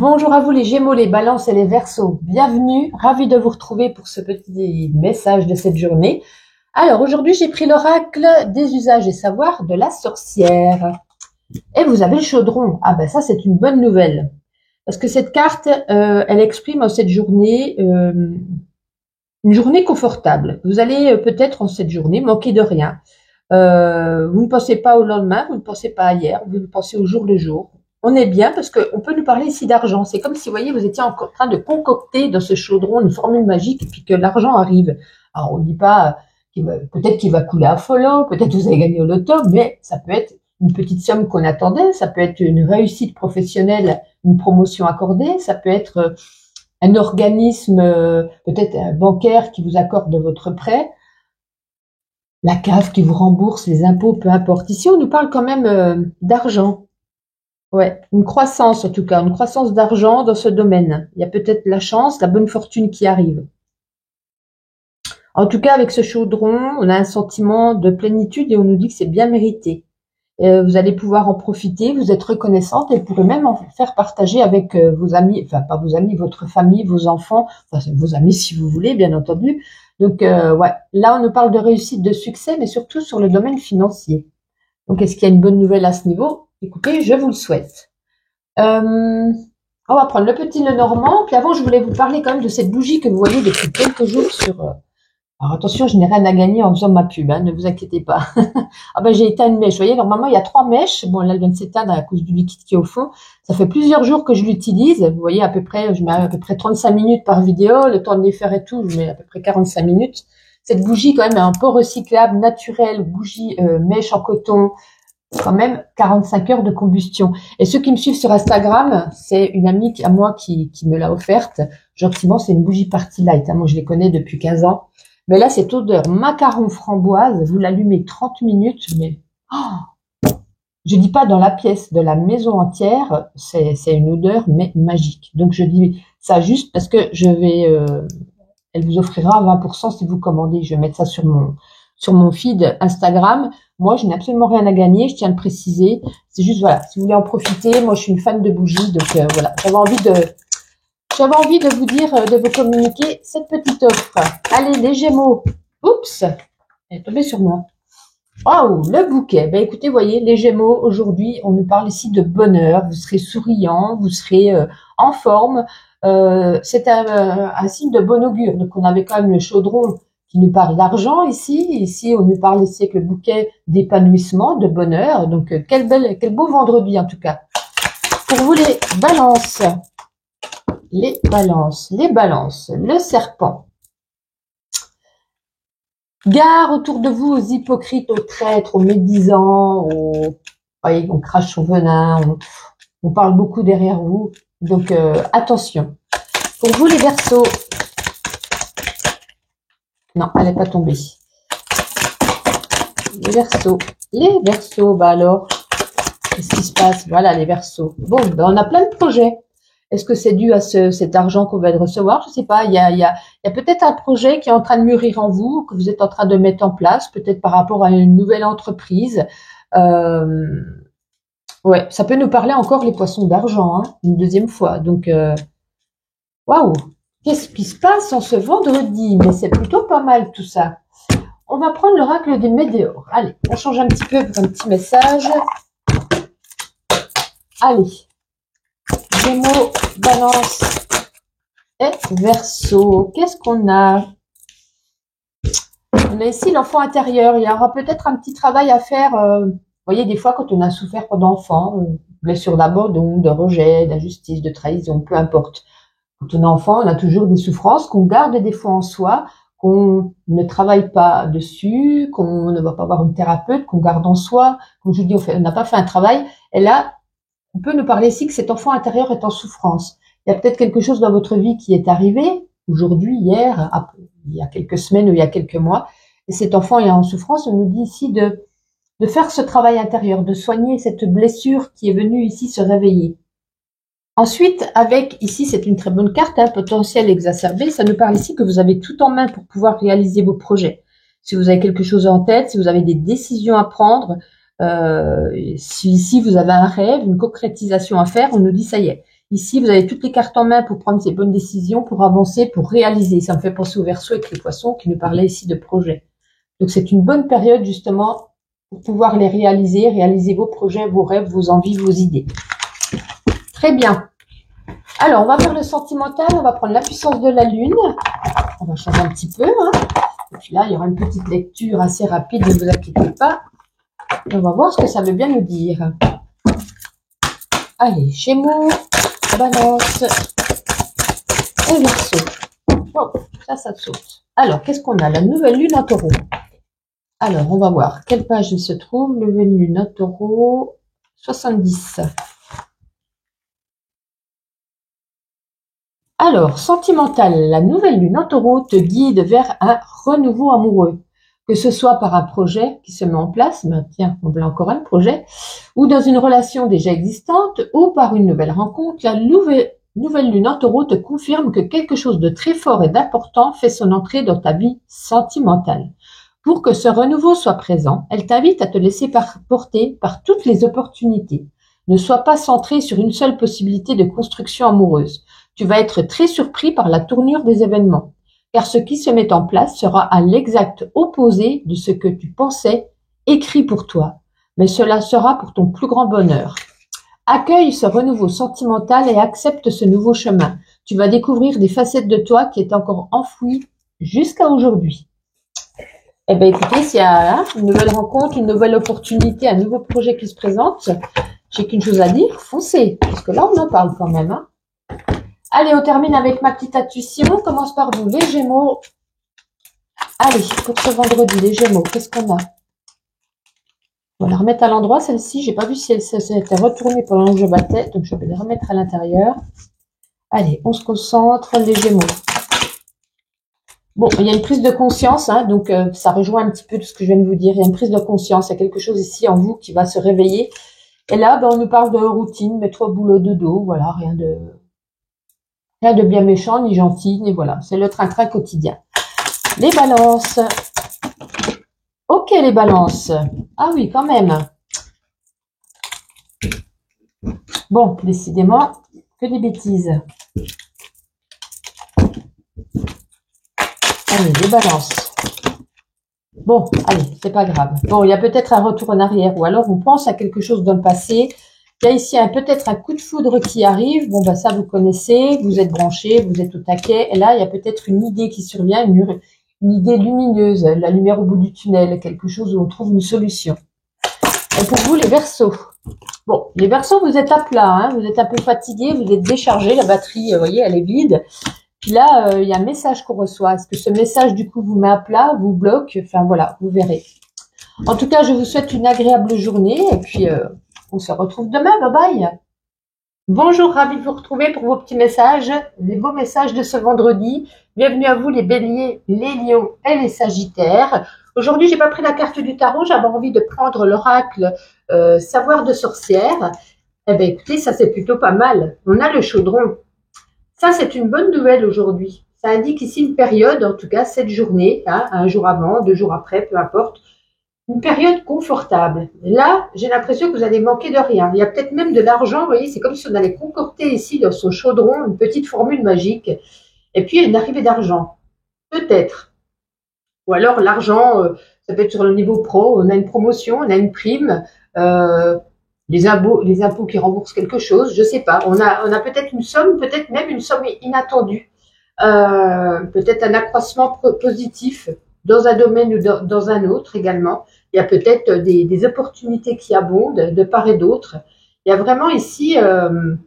Bonjour à vous les Gémeaux, les Balances et les Verseaux. Bienvenue, ravi de vous retrouver pour ce petit message de cette journée. Alors aujourd'hui, j'ai pris l'oracle des usages et savoirs de la sorcière. Et vous avez le chaudron. Ah ben ça, c'est une bonne nouvelle. Parce que cette carte, elle exprime en cette journée une journée confortable. Vous allez peut-être en cette journée manquer de rien. Vous ne pensez pas au lendemain, vous ne pensez pas à hier, vous pensez au jour le jour. On est bien parce qu'on peut nous parler ici d'argent. C'est comme si, vous voyez, vous étiez en train de concocter dans ce chaudron une formule magique et puis que l'argent arrive. Alors, on ne dit pas peut-être qu'il va couler à folon, peut-être que vous allez gagner au loto, mais ça peut être une petite somme qu'on attendait, ça peut être une réussite professionnelle, une promotion accordée, ça peut être un organisme, peut-être bancaire qui vous accorde votre prêt, la CAF qui vous rembourse les impôts, peu importe. Ici, on nous parle quand même d'argent. Ouais, une croissance en tout cas, une croissance d'argent dans ce domaine. Il y a peut-être la chance, la bonne fortune qui arrive. En tout cas, avec ce chaudron, on a un sentiment de plénitude et on nous dit que c'est bien mérité. Vous allez pouvoir en profiter, vous êtes reconnaissante et vous pourrez même en faire partager avec vos amis, enfin pas vos amis, votre famille, vos enfants, enfin vos amis si vous voulez, bien entendu. Donc ouais, là on nous parle de réussite, de succès, mais surtout sur le domaine financier. Donc est-ce qu'il y a une bonne nouvelle à ce niveau? Écoutez, je vous le souhaite. On va prendre le petit Lenormand. Puis avant, je voulais vous parler quand même de cette bougie que vous voyez depuis quelques jours sur... Alors attention, je n'ai rien à gagner en faisant ma pub, hein, ne vous inquiétez pas. Ah ben j'ai éteint une mèche. Vous voyez, normalement il y a 3 mèches. Bon, là elle vient de s'éteindre à cause du liquide qui est au fond. Ça fait plusieurs jours que je l'utilise. Vous voyez, à peu près, je mets à peu près 35 minutes par vidéo. Le temps de les faire et tout, je mets à peu près 45 minutes. Cette bougie quand même est un pot recyclable, naturel, bougie mèche en coton. Quand même 45 heures de combustion. Et ceux qui me suivent sur Instagram, c'est une amie à moi qui me l'a offerte. Gentiment, c'est une bougie Party Light. Hein. Moi, je les connais depuis 15 ans. Mais là, cette odeur macaron framboise, vous l'allumez 30 minutes, mais je dis pas dans la pièce, de la maison entière, c'est une odeur mais magique. Donc je dis ça juste parce que je vais, elle vous offrira 20% si vous commandez. Je vais mettre ça sur mon feed Instagram. Moi, je n'ai absolument rien à gagner, je tiens à le préciser. C'est juste, voilà, si vous voulez en profiter, moi, je suis une fan de bougies, donc voilà, j'avais envie de vous dire, de vous communiquer cette petite offre. Allez, les Gémeaux. Oups, elle est tombée sur moi. Oh, le bouquet. Ben écoutez, voyez, les Gémeaux, aujourd'hui, on nous parle ici de bonheur. Vous serez souriant, vous serez en forme. C'est un signe de bon augure. Donc, on avait quand même le chaudron qui nous parle d'argent ici. Ici, on nous parle ici avec le bouquet d'épanouissement, de bonheur. Donc, quel beau vendredi en tout cas. Pour vous les balances. Les balances, le serpent. Gare autour de vous aux hypocrites, aux traîtres, aux médisants, voyez, on crache son venin, on parle beaucoup derrière vous. Donc, attention. Pour vous les Verseaux. Non, elle n'est pas tombée. Les Verseaux, bah alors, qu'est-ce qui se passe? Voilà, les Verseaux. Bon, ben on a plein de projets. Est-ce que c'est dû à cet argent qu'on va recevoir? Je sais pas. Il y a peut-être un projet qui est en train de mûrir en vous, que vous êtes en train de mettre en place, peut-être par rapport à une nouvelle entreprise. Ouais, ça peut nous parler encore les poissons d'argent, hein, une deuxième fois. Donc, waouh, qu'est-ce qui se passe en ce vendredi? Mais c'est plutôt pas mal tout ça. On va prendre l'oracle des Météores. Allez, on change un petit peu pour un petit message. Allez. Gémeaux, Balance et Verseau. Qu'est-ce qu'on a? On a ici l'enfant intérieur. Il y aura peut-être un petit travail à faire. Vous voyez, des fois, quand on a souffert pendant enfant, blessure d'abandon, de rejet, d'injustice, de trahison, peu importe. Quand on est enfant, on a toujours des souffrances qu'on garde des fois en soi, qu'on ne travaille pas dessus, qu'on ne va pas voir une thérapeute, qu'on garde en soi. Comme je vous dis, on n'a pas fait un travail. Et là, on peut nous parler ici que cet enfant intérieur est en souffrance. Il y a peut-être quelque chose dans votre vie qui est arrivé, aujourd'hui, hier, il y a quelques semaines ou il y a quelques mois, et cet enfant est en souffrance. On nous dit ici de faire ce travail intérieur, de soigner cette blessure qui est venue ici se réveiller. Ensuite, avec, ici, c'est une très bonne carte, hein, potentiel exacerbé, ça nous parle ici que vous avez tout en main pour pouvoir réaliser vos projets. Si vous avez quelque chose en tête, si vous avez des décisions à prendre, si ici vous avez un rêve, une concrétisation à faire, on nous dit ça y est. Ici, vous avez toutes les cartes en main pour prendre ces bonnes décisions, pour avancer, pour réaliser. Ça me fait penser au Verseau avec les poissons qui nous parlaient ici de projets. Donc, c'est une bonne période, justement, pour pouvoir les réaliser, réaliser vos projets, vos rêves, vos envies, vos idées. Très bien. Alors, on va faire le sentimental. On va prendre la puissance de la Lune. On va changer un petit peu. Et puis là, il y aura une petite lecture assez rapide, ne vous inquiétez pas. On va voir ce que ça veut bien nous dire. Allez, Gémeaux, Balance et Verseau. Bon, ça saute. Alors, qu'est-ce qu'on a? La nouvelle lune en taureau. Alors, on va voir. Quelle page se trouve? Nouvelle lune en taureau, 70. Alors, sentimental, la nouvelle lune en taureau te guide vers un renouveau amoureux. Que ce soit par un projet qui se met en place, ben tiens, on veut encore un projet, ou dans une relation déjà existante, ou par une nouvelle rencontre, la nouvelle lune en taureau te confirme que quelque chose de très fort et d'important fait son entrée dans ta vie sentimentale. Pour que ce renouveau soit présent, elle t'invite à te laisser porter par toutes les opportunités. Ne sois pas centré sur une seule possibilité de construction amoureuse. Tu vas être très surpris par la tournure des événements, car ce qui se met en place sera à l'exact opposé de ce que tu pensais écrit pour toi, mais cela sera pour ton plus grand bonheur. Accueille ce renouveau sentimental et accepte ce nouveau chemin. Tu vas découvrir des facettes de toi qui étaient encore enfouies jusqu'à aujourd'hui. Eh bien, écoutez, s'il y a une nouvelle rencontre, une nouvelle opportunité, un nouveau projet qui se présente, j'ai qu'une chose à dire, foncez, parce que là, on en parle quand même. Allez, on termine avec ma petite intuition. On commence par vous, les Gémeaux. Allez, pour ce vendredi, les Gémeaux, qu'est-ce qu'on a? On va la remettre à l'endroit, celle-ci. J'ai pas vu si elle s'était retournée pendant que je battais, donc je vais la remettre à l'intérieur. Allez, on se concentre, les Gémeaux. Bon, il y a une prise de conscience, donc ça rejoint un petit peu tout ce que je viens de vous dire. Il y a une prise de conscience, il y a quelque chose ici en vous qui va se réveiller. Et là, on nous parle de routine, mets-toi boulot de dos, voilà, rien de bien méchant, ni gentil, ni voilà. C'est le train-train quotidien. Les balances. Ok, les balances. Ah oui, quand même. Bon, décidément, que des bêtises. Allez, les balances. Bon, allez, c'est pas grave. Bon, il y a peut-être un retour en arrière, ou alors on pense à quelque chose dans le passé. Il y a ici peut-être un coup de foudre qui arrive. Bon, ça vous connaissez, vous êtes branchés, vous êtes au taquet. Et là, il y a peut-être une idée qui survient, une idée lumineuse, la lumière au bout du tunnel, quelque chose où on trouve une solution. Et pour vous, les Verseaux. Bon, les Verseaux, vous êtes à plat, vous êtes un peu fatigués, vous êtes déchargés, la batterie, vous voyez, elle est vide. Puis là, il y a un message qu'on reçoit. Est-ce que ce message, du coup, vous met à plat, vous bloque? Enfin, voilà, vous verrez. En tout cas, je vous souhaite une agréable journée et puis on se retrouve demain. Bye bye. Bonjour, ravi de vous retrouver pour vos petits messages, les beaux messages de ce vendredi. Bienvenue à vous les béliers, les lions et les sagittaires. Aujourd'hui, j'ai pas pris la carte du tarot, j'avais envie de prendre l'oracle savoir de sorcière. Eh bien, écoutez, ça c'est plutôt pas mal. On a le chaudron. Ça, c'est une bonne nouvelle aujourd'hui. Ça indique ici une période, en tout cas cette journée, un jour avant, 2 jours après, peu importe, une période confortable. Là, j'ai l'impression que vous allez manquer de rien. Il y a peut-être même de l'argent, vous voyez, c'est comme si on allait concocter ici dans son chaudron une petite formule magique. Et puis, il y a une arrivée d'argent. Peut-être. Ou alors, l'argent, ça peut être sur le niveau pro, on a une promotion, on a une prime, les impôts qui remboursent quelque chose, je sais pas. On a peut-être une somme, peut-être même une somme inattendue. Peut-être un accroissement positif dans un domaine ou dans un autre également. Il y a peut-être des opportunités qui abondent de part et d'autre. Il y a vraiment ici une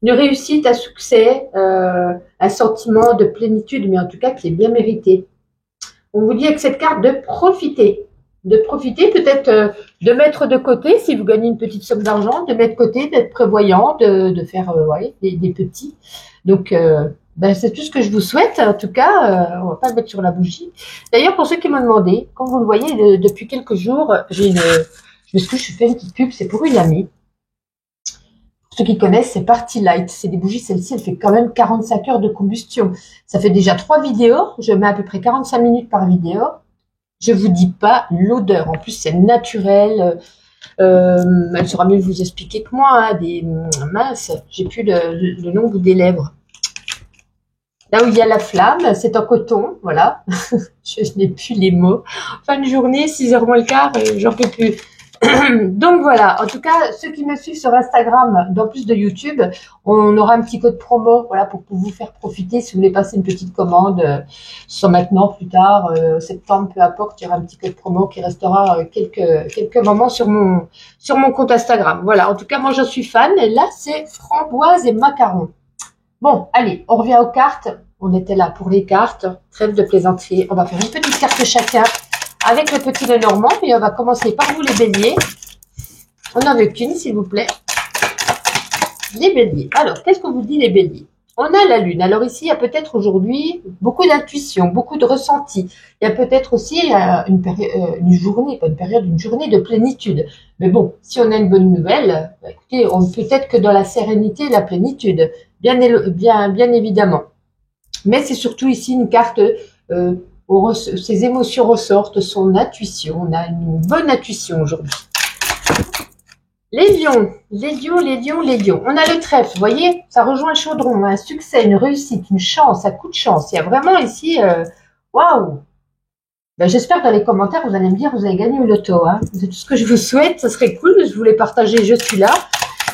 réussite, un succès, un sentiment de plénitude, mais en tout cas qui est bien mérité. On vous dit avec cette carte de profiter. De profiter, peut-être de mettre de côté, si vous gagnez une petite somme d'argent, de mettre de côté, d'être prévoyant, de faire des petits. Donc, c'est tout ce que je vous souhaite. En tout cas, on va pas le mettre sur la bougie. D'ailleurs, pour ceux qui m'ont demandé, comme vous le voyez, depuis quelques jours, je fais une petite pub, c'est pour une amie. Pour ceux qui connaissent, c'est Party Light. C'est des bougies, celle-ci, elle fait quand même 45 heures de combustion. Ça fait déjà 3 vidéos. Je mets à peu près 45 minutes par vidéo. Je vous dis pas l'odeur. En plus, c'est naturel. Elle saura mieux vous expliquer que moi, hein, mince, j'ai plus le nom au bout des lèvres. Là où il y a la flamme, c'est en coton, voilà. Je n'ai plus les mots. Fin de journée, 6h moins le quart, j'en peux plus. Donc voilà, en tout cas, ceux qui me suivent sur Instagram, dans plus de YouTube, on aura un petit code promo, voilà, pour vous faire profiter si vous voulez passer une petite commande, soit maintenant, plus tard, septembre, peu importe, il y aura un petit code promo qui restera quelques moments sur mon compte Instagram. Voilà, en tout cas, moi j'en suis fan. Et là, c'est framboise et macarons. Bon, allez, on revient aux cartes. On était là pour les cartes. Trêve de plaisanterie. On va faire une petite carte chacun avec le petit Lenormand. Et on va commencer par vous, les béliers. On n'en veut qu'une, s'il vous plaît. Les béliers. Alors, qu'est-ce qu'on vous dit, les béliers? On a la lune. Alors ici, il y a peut-être aujourd'hui beaucoup d'intuition, beaucoup de ressenti. Il y a peut-être aussi une journée, pas une période, une journée de plénitude. Mais bon, si on a une bonne nouvelle, bah, écoutez, on peut être que dans la sérénité et la plénitude, bien évidemment. Mais c'est surtout ici une carte, ses émotions ressortent, son intuition. On a une bonne intuition aujourd'hui. Les lions, les lions, les lions, les lions. On a le trèfle, vous voyez, ça rejoint le chaudron, un succès, une réussite, une chance, un coup de chance. Il y a vraiment ici, waouh. Ben, j'espère que dans les commentaires, vous allez me dire, vous avez gagné au loto. Hein. C'est tout ce que je vous souhaite, ça serait cool, je voulais partager, je suis là.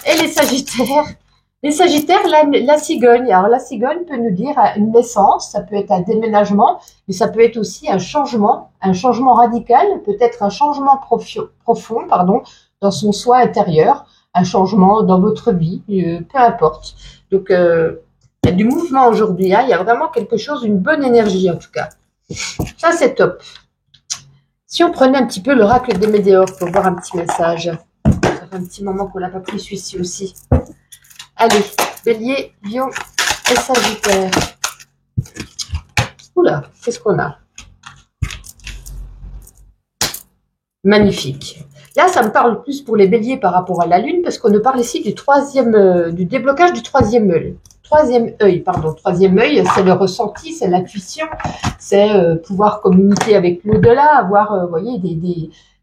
Et les sagittaires, la cigogne. Alors la cigogne peut nous dire une naissance, ça peut être un déménagement, mais ça peut être aussi un changement radical, peut-être un changement profond, dans son soi intérieur, un changement dans votre vie, peu importe. Donc, il y a du mouvement aujourd'hui, hein, il y a vraiment quelque chose, une bonne énergie en tout cas. Ça, c'est top. Si on prenait un petit peu l'oracle des Météores pour voir un petit message. Ça fait un petit moment qu'on n'a pas pris celui-ci aussi. Allez, bélier, lion et sagittaire. Oula, qu'est-ce qu'on a? Magnifique. Là, ça me parle plus pour les béliers par rapport à la lune, parce qu'on nous parle ici du déblocage du troisième œil. Troisième œil, c'est le ressenti, c'est l'intuition, c'est pouvoir communiquer avec l'au-delà, avoir, vous voyez,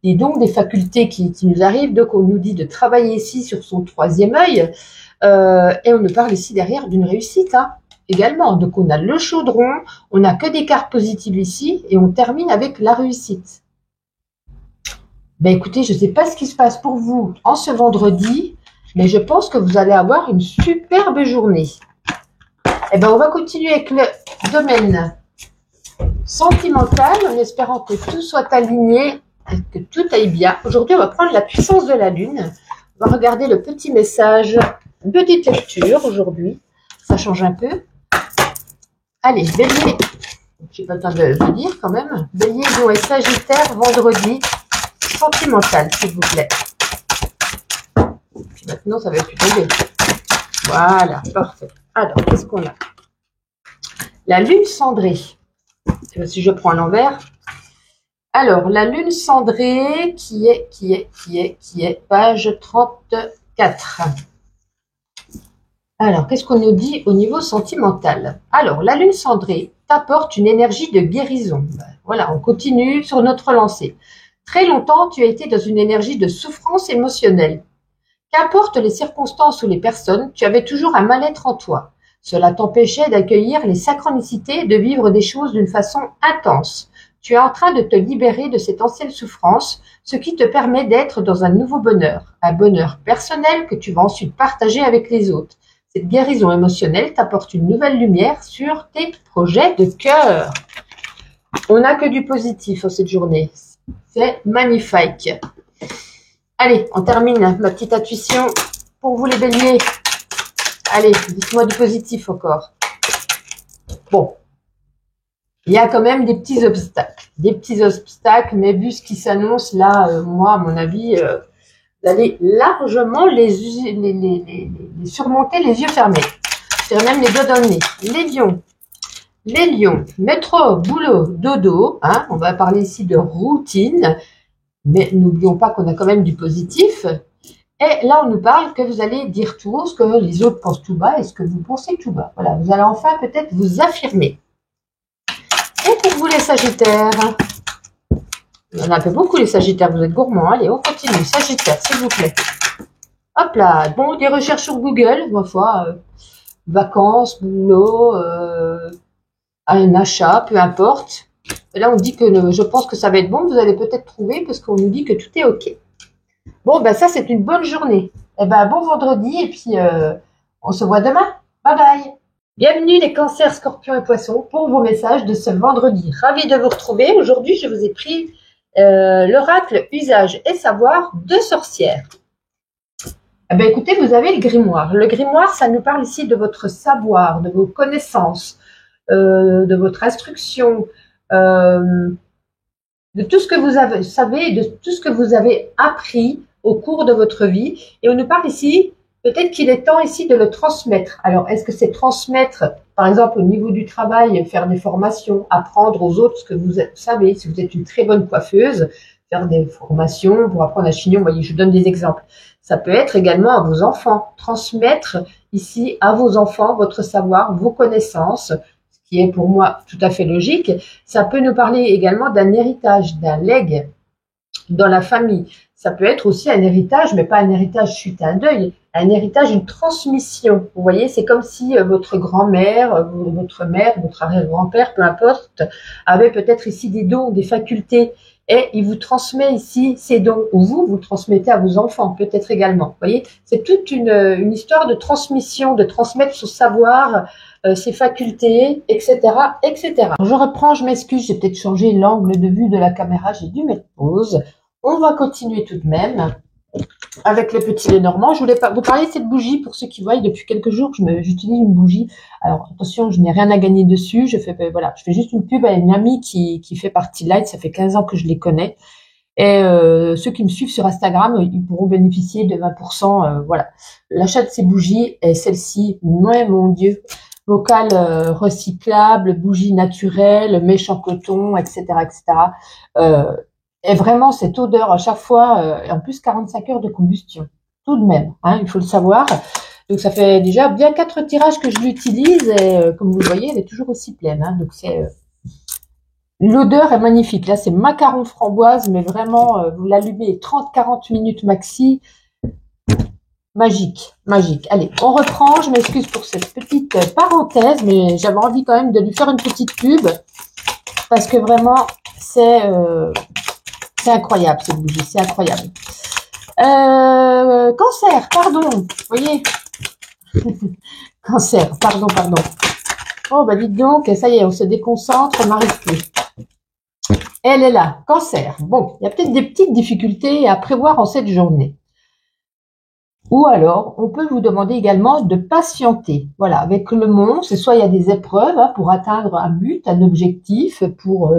des dons, des facultés qui nous arrivent. Donc, on nous dit de travailler ici sur son troisième œil, et on nous parle ici derrière d'une réussite, hein, également. Donc, on a le chaudron, on n'a que des cartes positives ici, et on termine avec la réussite. Ben écoutez, je ne sais pas ce qui se passe pour vous en ce vendredi, mais je pense que vous allez avoir une superbe journée. Eh ben, on va continuer avec le domaine sentimental, en espérant que tout soit aligné, que tout aille bien. Aujourd'hui, on va prendre la puissance de la lune. On va regarder le petit message, petite lecture aujourd'hui. Ça change un peu. Allez, bélier. J'ai pas le temps de vous dire quand même. Bélier, lion et sagittaire, vendredi. Sentimental, s'il vous plaît. Puis maintenant, ça va plus tomber. Voilà, parfait. Alors, qu'est-ce qu'on a? La lune cendrée. Si je prends à l'envers. Alors, la lune cendrée qui est page 34. Alors, qu'est-ce qu'on nous dit au niveau sentimental? Alors, la lune cendrée t'apporte une énergie de guérison. Voilà, on continue sur notre lancée. Très longtemps, tu as été dans une énergie de souffrance émotionnelle. Qu'importe les circonstances ou les personnes, tu avais toujours un mal-être en toi. Cela t'empêchait d'accueillir les synchronicités et de vivre des choses d'une façon intense. Tu es en train de te libérer de cette ancienne souffrance, ce qui te permet d'être dans un nouveau bonheur. Un bonheur personnel que tu vas ensuite partager avec les autres. Cette guérison émotionnelle t'apporte une nouvelle lumière sur tes projets de cœur. On n'a que du positif en cette journée. C'est magnifique. Allez, on termine ma petite intuition pour vous les béliers. Allez, dites-moi du positif encore. Bon, il y a quand même des petits obstacles, mais vu ce qui s'annonce là, moi, à mon avis, vous allez largement les surmonter les yeux fermés. Je dirais même les doigts dans le nez. Les lions, métro, boulot, dodo, hein, on va parler ici de routine, mais n'oublions pas qu'on a quand même du positif. Et là, on nous parle que vous allez dire tout haut ce que les autres pensent tout bas et ce que vous pensez tout bas. Voilà, vous allez enfin peut-être vous affirmer. Et pour vous les sagittaires, Il y en a un peu beaucoup, les Sagittaires. Vous êtes gourmands. Allez, on continue. Sagittaire, s'il vous plaît. Hop là. Bon, des recherches sur Google, ma foi. Vacances, boulot, un achat, peu importe. Et là, on dit que je pense que ça va être bon. Vous allez peut-être trouver parce qu'on nous dit que tout est OK. Bon, ben ça, c'est une bonne journée. Eh ben, bon vendredi et puis on se voit demain. Bye bye. Bienvenue les cancers, scorpions et poissons pour vos messages de ce vendredi. Ravi de vous retrouver. Aujourd'hui, je vous ai pris l'oracle usage et savoir de sorcière. Eh bien, écoutez, vous avez le grimoire. Le grimoire, ça nous parle ici de votre savoir, de vos connaissances, de votre instruction, de tout ce que vous savez, de tout ce que vous avez appris au cours de votre vie. Et on nous parle ici, peut-être qu'il est temps ici de le transmettre. Alors, est-ce que c'est transmettre, par exemple, au niveau du travail, faire des formations, apprendre aux autres ce que vous savez, si vous êtes une très bonne coiffeuse, faire des formations pour apprendre à chignon. Vous voyez, je donne des exemples. Ça peut être également à vos enfants, transmettre ici à vos enfants votre savoir, vos connaissances, ce qui est pour moi tout à fait logique. Ça peut nous parler également d'un héritage, d'un legs dans la famille. Ça peut être aussi un héritage, mais pas un héritage suite à un deuil, un héritage, une transmission. Vous voyez, c'est comme si votre grand-mère, votre mère, votre arrière-grand-père, peu importe, avait peut-être ici des dons, des facultés. Et il vous transmet ici ces dons, ou vous transmettez à vos enfants, peut-être également. Vous voyez, c'est toute une histoire de transmission, de transmettre son savoir, ses facultés, etc., etc. Je reprends, je m'excuse, j'ai peut-être changé l'angle de vue de la caméra, j'ai dû mettre pause. On va continuer tout de même avec le petit Lenormand. Je voulais vous parler de cette bougie pour ceux qui voient. Depuis quelques jours, j'utilise une bougie. Alors attention, je n'ai rien à gagner dessus. Je fais juste une pub à une amie qui fait partie de Light. Ça fait 15 ans que je les connais. Et ceux qui me suivent sur Instagram, ils pourront bénéficier de 20%. Voilà. L'achat de ces bougies est celle-ci. Mon Dieu. Bocal recyclable, bougie naturelle, mèche en coton, etc., etc. Et vraiment, cette odeur à chaque fois, en plus 45 heures de combustion, tout de même, hein, il faut le savoir. Donc ça fait déjà bien 4 tirages que je l'utilise et comme vous le voyez, elle est toujours aussi pleine. Hein, donc c'est l'odeur est magnifique. Là, c'est macaron framboise, mais vraiment, vous l'allumez 30-40 minutes maxi. Magique, magique. Allez, on reprend. Je m'excuse pour cette petite parenthèse, mais j'avais envie quand même de lui faire une petite pub parce que vraiment, c'est incroyable cette bougie, c'est incroyable. Cancer, pardon, vous voyez. Cancer, pardon. Oh, bah dites donc, ça y est, on se déconcentre, on n'arrive plus. Elle est là, cancer. Bon, il y a peut-être des petites difficultés à prévoir en cette journée. Ou alors, on peut vous demander également de patienter. Voilà, avec le monde, c'est soit il y a des épreuves hein, pour atteindre un but, un objectif, pour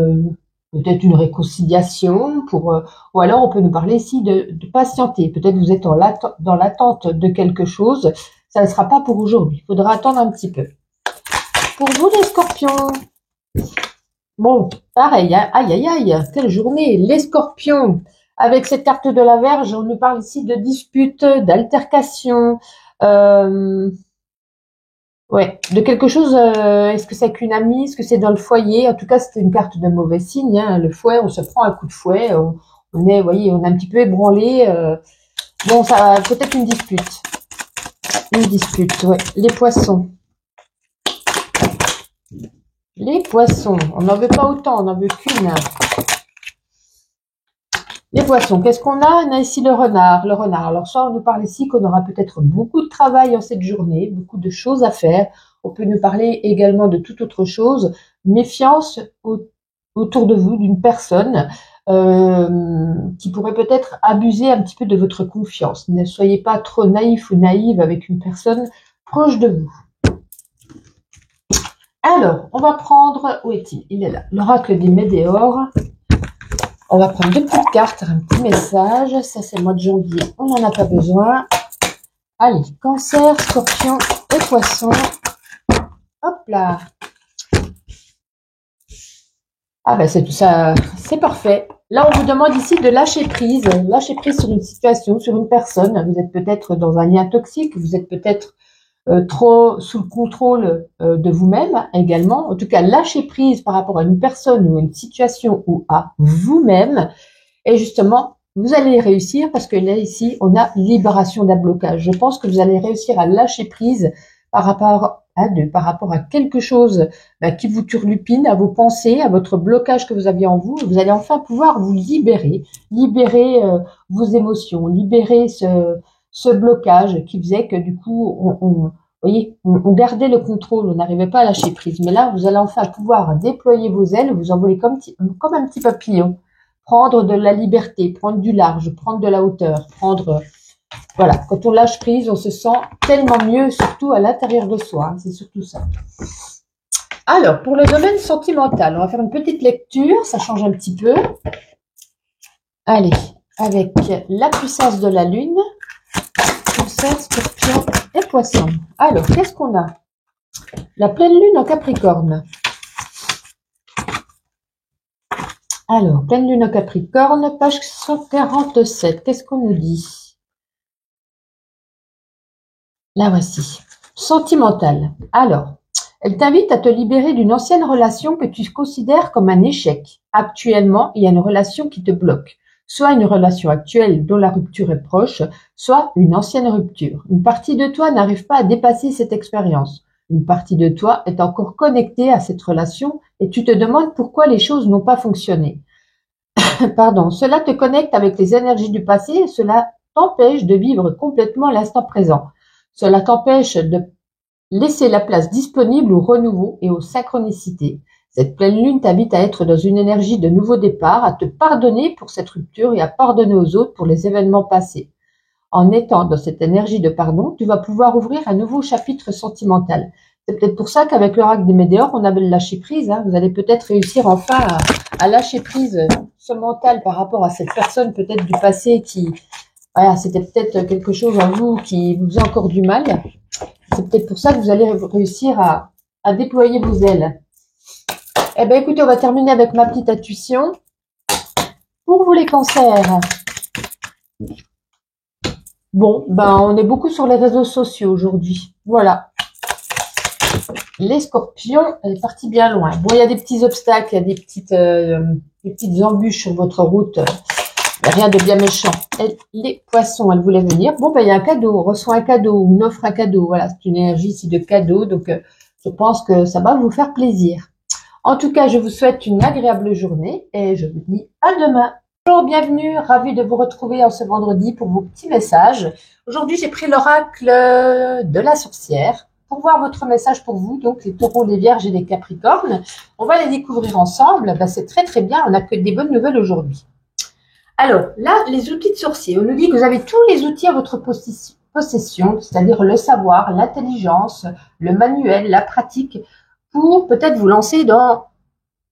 peut-être une réconciliation, ou alors on peut nous parler ici de patienter. Peut-être vous êtes dans l'attente de quelque chose. Ça ne sera pas pour aujourd'hui. Il faudra attendre un petit peu. Pour vous les scorpions, bon, pareil, hein, aïe, quelle journée, les scorpions. Avec cette carte de la Vierge, on nous parle ici de disputes, d'altercations, ouais, de quelque chose, est-ce que c'est qu'une amie, est-ce que c'est dans le foyer? En tout cas, c'était une carte de mauvais signe, hein, le fouet, on se prend un coup de fouet, on est, vous voyez, on est un petit peu ébranlé. Bon, ça peut-être une dispute. Une dispute, ouais. Les poissons. Les poissons, on n'en veut pas autant, on n'en veut qu'une. Les poissons, qu'est-ce qu'on a? On a ici le renard. Le renard, alors ça, on nous parle ici qu'on aura peut-être beaucoup de travail en cette journée, beaucoup de choses à faire. On peut nous parler également de toute autre chose. Méfiance autour de vous d'une personne qui pourrait peut-être abuser un petit peu de votre confiance. Ne soyez pas trop naïf ou naïve avec une personne proche de vous. Alors, on va prendre, où est-il? Il est là, l'oracle des Médéores. On va prendre 2 petites cartes, un petit message. Ça, c'est le mois de janvier. On n'en a pas besoin. Allez, cancer, scorpion et poisson. Hop là. Ah ben, c'est tout ça. C'est parfait. Là, on vous demande ici de lâcher prise. Lâcher prise sur une situation, sur une personne. Vous êtes peut-être dans un lien toxique. Vous êtes peut-être trop sous le contrôle de vous-même également. En tout cas, lâcher prise par rapport à une personne ou une situation ou à vous-même. Et justement, vous allez réussir parce que là, ici, on a libération d'un blocage. Je pense que vous allez réussir à lâcher prise par rapport par rapport à quelque chose qui vous turlupine, à vos pensées, à votre blocage que vous aviez en vous. Vous allez enfin pouvoir vous libérer, libérer vos émotions, libérer ce blocage qui faisait que du coup, vous voyez, on gardait le contrôle, on n'arrivait pas à lâcher prise. Mais là, vous allez enfin pouvoir déployer vos ailes, vous envoler comme un petit papillon, prendre de la liberté, prendre du large, prendre de la hauteur, prendre... Voilà, quand on lâche prise, on se sent tellement mieux, surtout à l'intérieur de soi. Hein, c'est surtout ça. Alors, pour le domaine sentimental, on va faire une petite lecture, ça change un petit peu. Allez, avec la puissance de la lune, Cancer, Scorpion et Poisson. Alors, qu'est-ce qu'on a? La pleine lune en Capricorne. Alors, pleine lune en Capricorne, page 147. Qu'est-ce qu'on nous dit? La voici. Sentimentale. Alors, elle t'invite à te libérer d'une ancienne relation que tu considères comme un échec. Actuellement, il y a une relation qui te bloque. Soit une relation actuelle dont la rupture est proche, soit une ancienne rupture. Une partie de toi n'arrive pas à dépasser cette expérience. Une partie de toi est encore connectée à cette relation et tu te demandes pourquoi les choses n'ont pas fonctionné. Pardon. Cela te connecte avec les énergies du passé et cela t'empêche de vivre complètement l'instant présent. Cela t'empêche de laisser la place disponible au renouveau et aux synchronicités. Cette pleine lune t'invite à être dans une énergie de nouveau départ, à te pardonner pour cette rupture et à pardonner aux autres pour les événements passés. En étant dans cette énergie de pardon, tu vas pouvoir ouvrir un nouveau chapitre sentimental. C'est peut-être pour ça qu'avec l'oracle des Météores, on avait le lâcher prise. Hein. Vous allez peut-être réussir enfin à lâcher prise ce mental par rapport à cette personne peut-être du passé qui... Voilà, c'était peut-être quelque chose en vous qui vous a encore du mal. C'est peut-être pour ça que vous allez réussir à déployer vos ailes. Eh bien, écoutez, on va terminer avec ma petite intuition. Pour vous, les cancers. Bon, on est beaucoup sur les réseaux sociaux aujourd'hui. Voilà. Les scorpions, elle est partie bien loin. Bon, il y a des petits obstacles, il y a des petites embûches sur votre route. Rien de bien méchant. Les poissons, elle voulait venir. Bon, il y a un cadeau. On reçoit un cadeau. On offre un cadeau. Voilà, c'est une énergie ici de cadeau. Donc, je pense que ça va vous faire plaisir. En tout cas, je vous souhaite une agréable journée et je vous dis à demain. Bonjour, bienvenue. Ravie de vous retrouver en ce vendredi pour vos petits messages. Aujourd'hui, j'ai pris l'oracle de la sorcière pour voir votre message pour vous. Donc, les taureaux, les vierges et les capricornes. On va les découvrir ensemble. C'est très, très bien. On n'a que des bonnes nouvelles aujourd'hui. Alors, là, les outils de sorcier. On nous dit que vous avez tous les outils à votre possession, c'est-à-dire le savoir, l'intelligence, le manuel, la pratique, pour peut-être vous lancer dans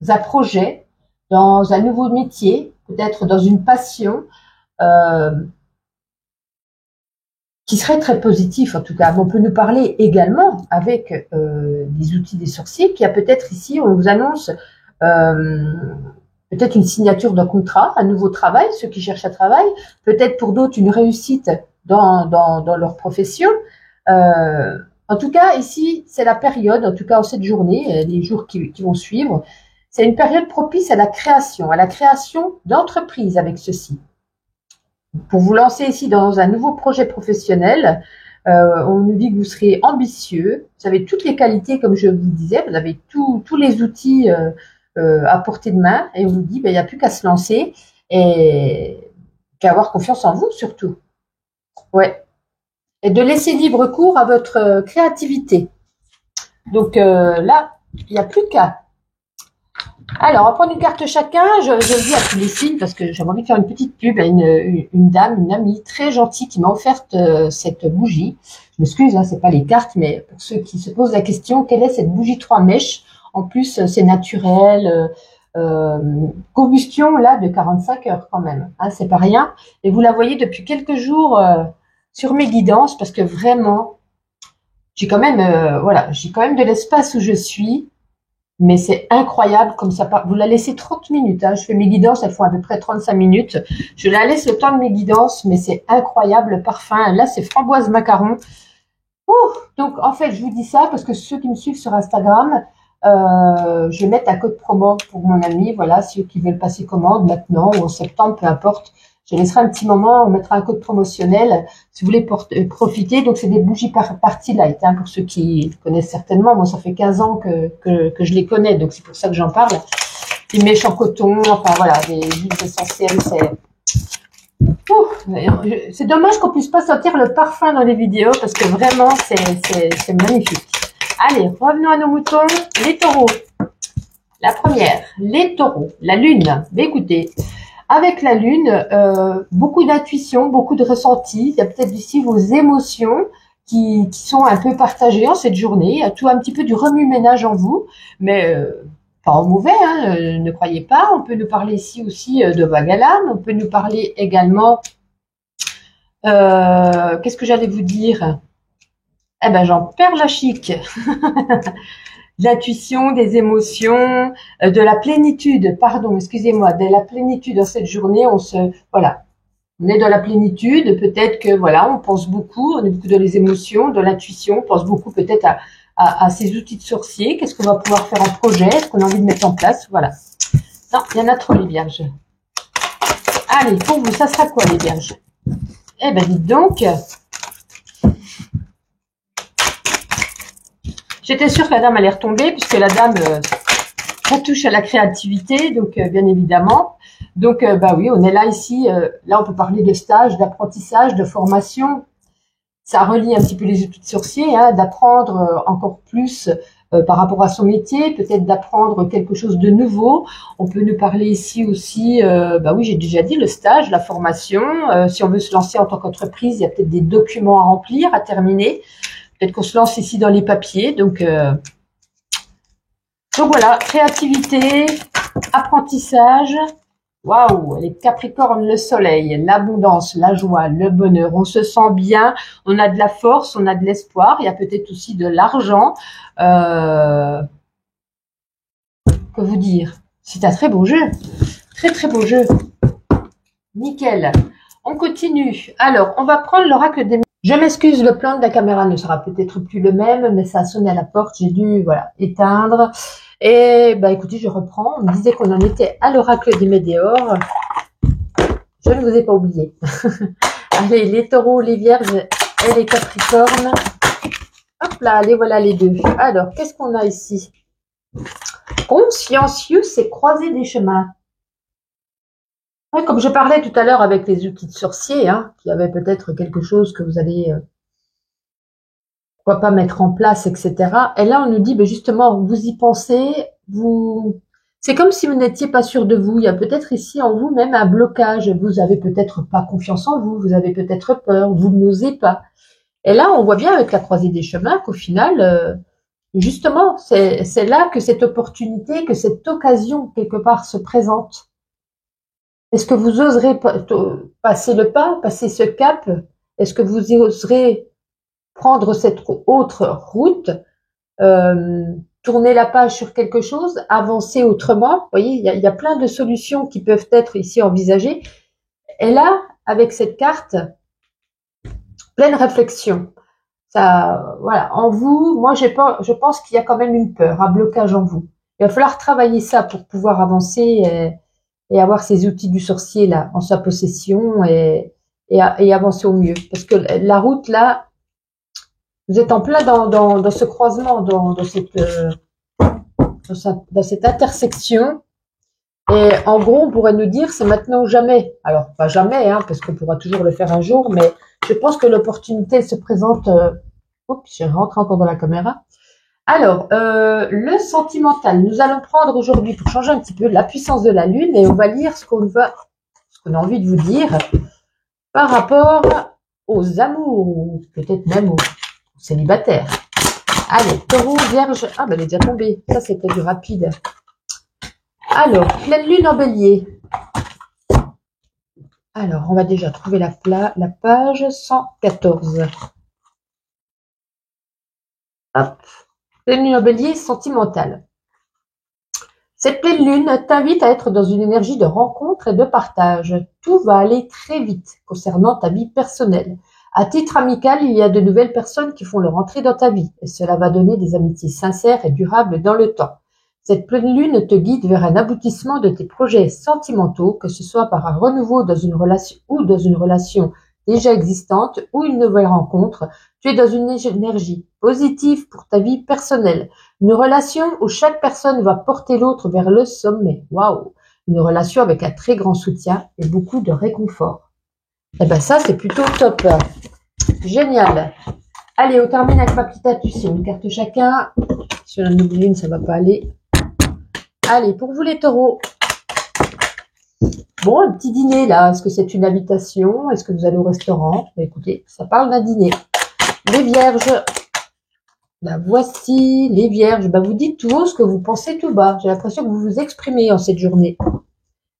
un projet, dans un nouveau métier, peut-être dans une passion qui serait très positif en tout cas. On peut nous parler également avec des outils des sorciers, qui a peut-être ici, on vous annonce... peut-être une signature d'un contrat, un nouveau travail, ceux qui cherchent un travail, peut-être pour d'autres une réussite dans leur profession. En tout cas, ici, c'est la période, en tout cas en cette journée, les jours qui vont suivre, c'est une période propice à la création d'entreprises avec ceci. Pour vous lancer ici dans un nouveau projet professionnel, on nous dit que vous serez ambitieux, vous avez toutes les qualités, comme je vous disais, vous avez tous les outils à portée de main, et on vous dit il n'y a plus qu'à se lancer et qu'à avoir confiance en vous surtout. Ouais. Et de laisser libre cours à votre créativité. Donc là, il n'y a plus qu'à. Alors, on va prendre une carte chacun. Je le dis à tous les signes parce que j'avais envie de faire une petite pub à une dame, une amie très gentille qui m'a offert cette bougie. Je m'excuse, hein, c'est pas les cartes, mais pour ceux qui se posent la question, quelle est cette bougie 3 mèches? En plus, c'est naturel. Combustion là de 45 heures quand même. Hein, c'est pas rien. Et vous la voyez depuis quelques jours sur mes guidances parce que vraiment, j'ai quand même, j'ai quand même de l'espace où je suis. Mais c'est incroyable comme ça. Vous la laissez 30 minutes. Hein. Je fais mes guidances, elles font à peu près 35 minutes. Je la laisse le temps de mes guidances, mais c'est incroyable le parfum. Là, c'est framboise macaron. Donc, en fait, je vous dis ça parce que ceux qui me suivent sur Instagram, je vais mettre un code promo pour mon ami. Voilà, ceux qui veulent passer commande maintenant ou en septembre, peu importe. Je laisserai un petit moment, on mettra un code promotionnel si vous voulez profiter. Donc, c'est des bougies party light, hein, pour ceux qui connaissent certainement. Moi, ça fait 15 ans que je les connais, donc c'est pour ça que j'en parle. Des mèches en coton, enfin voilà, des huiles essentielles, c'est dommage qu'on puisse pas sentir le parfum dans les vidéos parce que vraiment, c'est magnifique. Allez, revenons à nos moutons, les taureaux. La première, les taureaux, la lune. Mais écoutez, avec la lune, beaucoup d'intuition, beaucoup de ressenti. Il y a peut-être ici vos émotions qui sont un peu partagées en cette journée. Il y a tout un petit peu du remue-ménage en vous, mais pas en mauvais, hein, ne croyez pas. On peut nous parler ici aussi de vague à l'âme. On peut nous parler également, qu'est-ce que j'allais vous dire? Eh ben, j'en perds la chic. L'intuition, des émotions, de la plénitude, pardon, excusez-moi, de la plénitude dans cette journée, voilà, on est dans la plénitude, peut-être que, voilà, on pense beaucoup, on est beaucoup dans les émotions, de l'intuition, on pense beaucoup peut-être à ces outils de sorcier, qu'est-ce qu'on va pouvoir faire en projet, est-ce qu'on a envie de mettre en place, voilà. Non, il y en a trop, les vierges. Allez, pour vous, ça sera quoi, les vierges? Eh ben, dites donc, j'étais sûre que la dame allait retomber, puisque la dame, ça touche à la créativité, donc bien évidemment. Donc, bah oui, on est là ici. Là, on peut parler de stage, d'apprentissage, de formation. Ça relie un petit peu les outils de sorcier, hein, d'apprendre encore plus par rapport à son métier, peut-être d'apprendre quelque chose de nouveau. On peut nous parler ici aussi, bah oui, j'ai déjà dit, le stage, la formation. Si on veut se lancer en tant qu'entreprise, il y a peut-être des documents à remplir, à terminer. Peut-être qu'on se lance ici dans les papiers. Donc voilà, créativité, apprentissage. Waouh, les Capricornes, le soleil, l'abondance, la joie, le bonheur. On se sent bien, on a de la force, on a de l'espoir. Il y a peut-être aussi de l'argent. Que vous dire? C'est un très beau jeu. Très, très beau jeu. Nickel. On continue. Alors, on va prendre l'oracle des... Je m'excuse, le plan de la caméra ne sera peut-être plus le même, mais ça a sonné à la porte. J'ai dû, voilà, éteindre. Et bah écoutez, je reprends. On me disait qu'on en était à l'oracle des Médéors. Je ne vous ai pas oublié. Allez, les taureaux, les vierges et les capricornes. Hop là, les voilà les deux. Alors, qu'est-ce qu'on a ici? Consciencieux, c'est croiser des chemins. Ouais, comme je parlais tout à l'heure avec les outils de sorcier, hein, qui avait peut-être quelque chose que vous allez... pourquoi pas mettre en place, etc. Et là, on nous dit, ben justement, vous y pensez, c'est comme si vous n'étiez pas sûr de vous. Il y a peut-être ici en vous même un blocage. Vous avez peut-être pas confiance en vous, vous avez peut-être peur, vous n'osez pas. Et là, on voit bien avec la croisée des chemins qu'au final, justement, c'est là que cette opportunité, que cette occasion quelque part se présente. Est-ce que vous oserez passer le pas, passer ce cap? Est-ce que vous oserez prendre cette autre route, tourner la page sur quelque chose, avancer autrement? Vous voyez, il y a plein de solutions qui peuvent être ici envisagées. Et là, avec cette carte, pleine réflexion. Ça, voilà, en vous, moi, je pense qu'il y a quand même une peur, un blocage en vous. Il va falloir travailler ça pour pouvoir avancer et avoir ces outils du sorcier là en sa possession et avancer au mieux. Parce que la route là, vous êtes en plein dans ce croisement, dans cette intersection. Et en gros, on pourrait nous dire c'est maintenant ou jamais. Alors pas jamais, hein, parce qu'on pourra toujours le faire un jour, mais je pense que l'opportunité se présente. Oups, je rentre encore dans la caméra. Alors, le sentimental. Nous allons prendre aujourd'hui, pour changer un petit peu, la puissance de la lune et on va lire ce qu'on a envie de vous dire par rapport aux amours ou peut-être même aux célibataires. Allez, taureau, vierge. Ah, ben elle est déjà tombée. Ça, c'était du rapide. Alors, pleine lune en bélier. Alors, on va déjà trouver la page 114. Hop. Pleine lune en bélier, sentimentale. Cette pleine lune t'invite à être dans une énergie de rencontre et de partage. Tout va aller très vite concernant ta vie personnelle. À titre amical, il y a de nouvelles personnes qui font leur entrée dans ta vie et cela va donner des amitiés sincères et durables dans le temps. Cette pleine lune te guide vers un aboutissement de tes projets sentimentaux, que ce soit par un renouveau dans une relation déjà existante ou une nouvelle rencontre. Tu es dans une énergie positive pour ta vie personnelle. Une relation où chaque personne va porter l'autre vers le sommet. Waouh! Une relation avec un très grand soutien et beaucoup de réconfort. Eh ben ça, c'est plutôt top. Génial. Allez, on termine avec ma petite intuition. Une carte chacun. Si on en oublie une, ça va pas aller. Allez, pour vous les taureaux. Bon, un petit dîner là. Est-ce que c'est une invitation? Est-ce que vous allez au restaurant? Écoutez, ça parle d'un dîner. Les vierges. La voici, les vierges. Ben, vous dites tout haut ce que vous pensez tout bas. J'ai l'impression que vous vous exprimez en cette journée.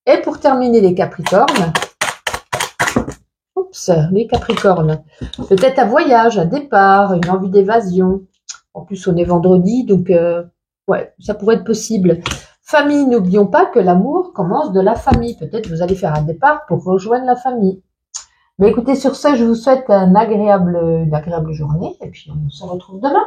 Et pour terminer, les capricornes. Oups, les capricornes. Peut-être un voyage, un départ, une envie d'évasion. En plus, on est vendredi, donc ouais, ça pourrait être possible. Famille, n'oublions pas que l'amour commence de la famille. Peut-être vous allez faire un départ pour rejoindre la famille. Mais écoutez, sur ça, je vous souhaite une agréable journée et puis on se retrouve demain.